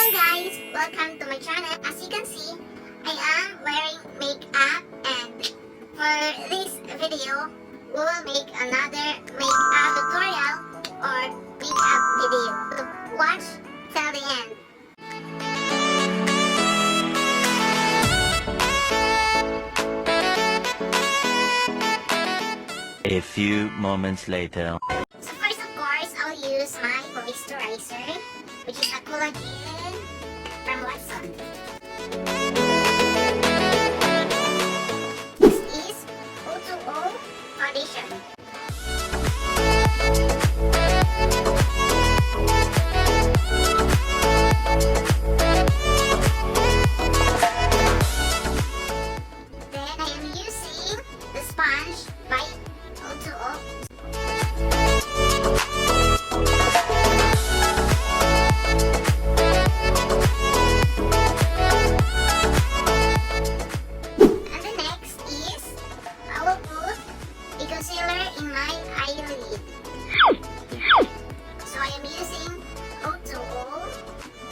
Hello guys! Welcome to my channel. As you can see, I am wearing makeup, and for this video, we will make another makeup tutorial or makeup video. So watch till the end. A few moments later. So first, of course, I'll use my moisturizer, which is a collagen from Watson. This is OtwoO foundation. Then I am using the sponge by OtwoO. And the next is I will put a concealer in my eyelid. So I am using OtwoO,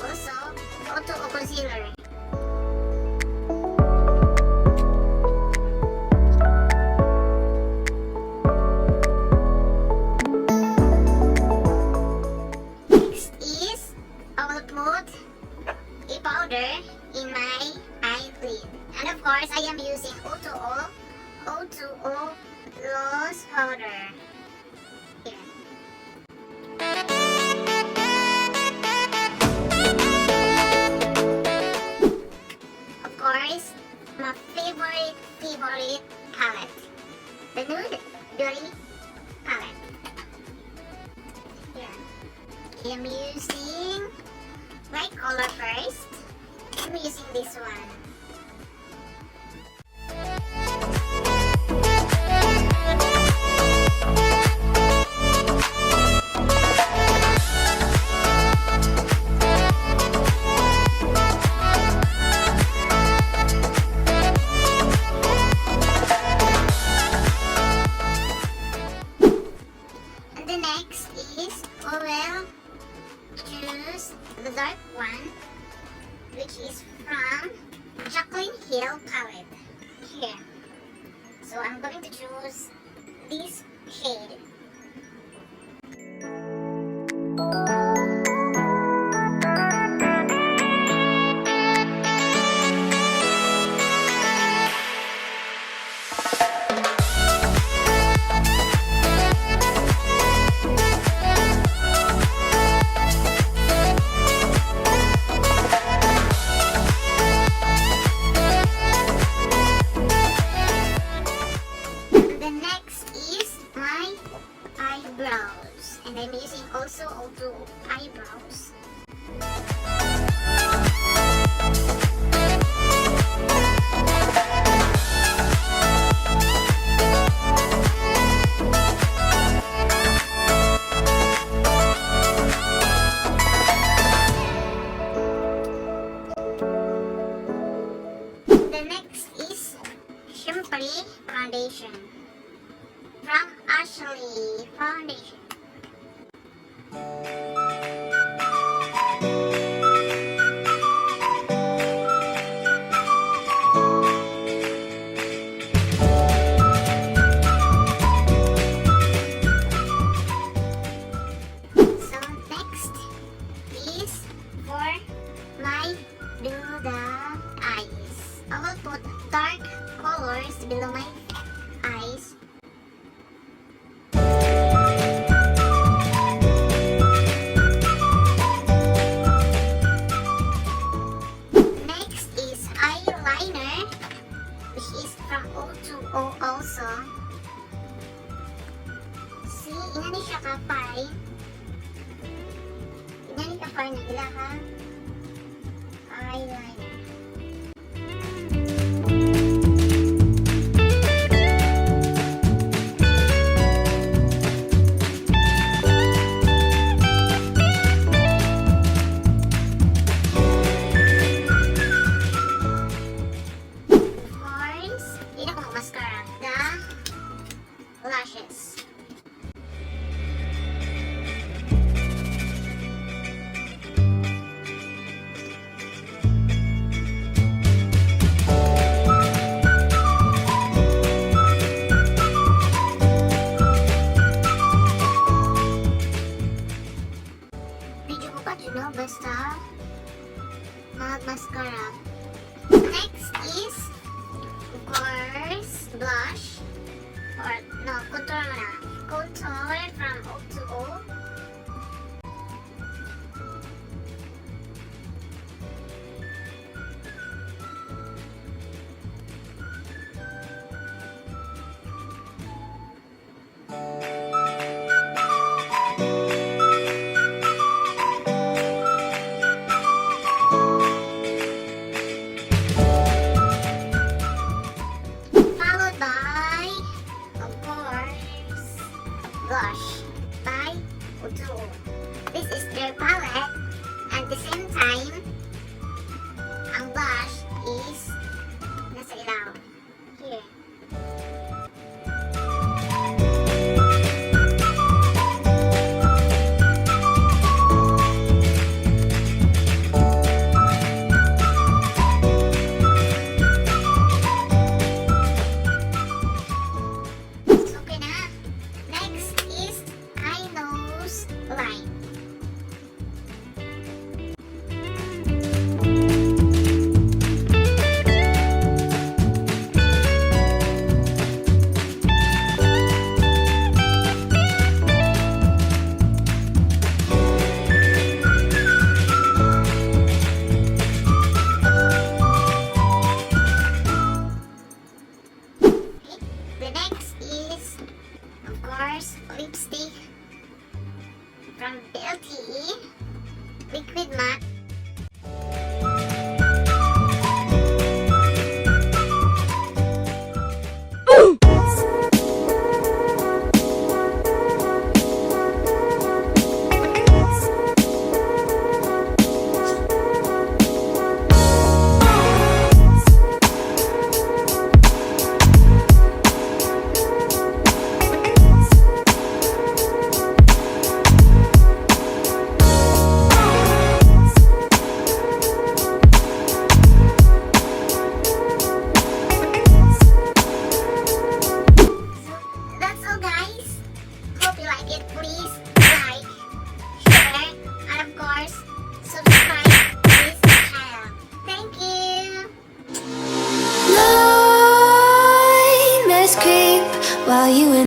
also OtwoO concealer. Next is I will put a powder in my eyelid. And of course, I am using OtwoO gloss powder. Here. Of course, my favorite palette, the Nude Beauty palette. Here. I am using light color first. I'm using this one. And the next is I will choose the dark one, which is from Jacqueline Hill palette. Here. So I'm going to choose this shade. The next is my eyebrows, and I'm using also OtwoO eyebrows. The next is Shimmery foundation from Ashley Foundation. So next is for my do the eyes. I will put dark colors below my eyes. Next is eyeliner, which is from OtwoO also. See, inani siya kapay. Inani kapay na ila ka eyeliner. Of course, hindi na ko mascara. The lashes. basta mag-mascara. Next is, of course, blush. Or, no, contour muna. Contour from OtwoO. Followed by, of course, blush by OtwoO. This is their palette. At the same time,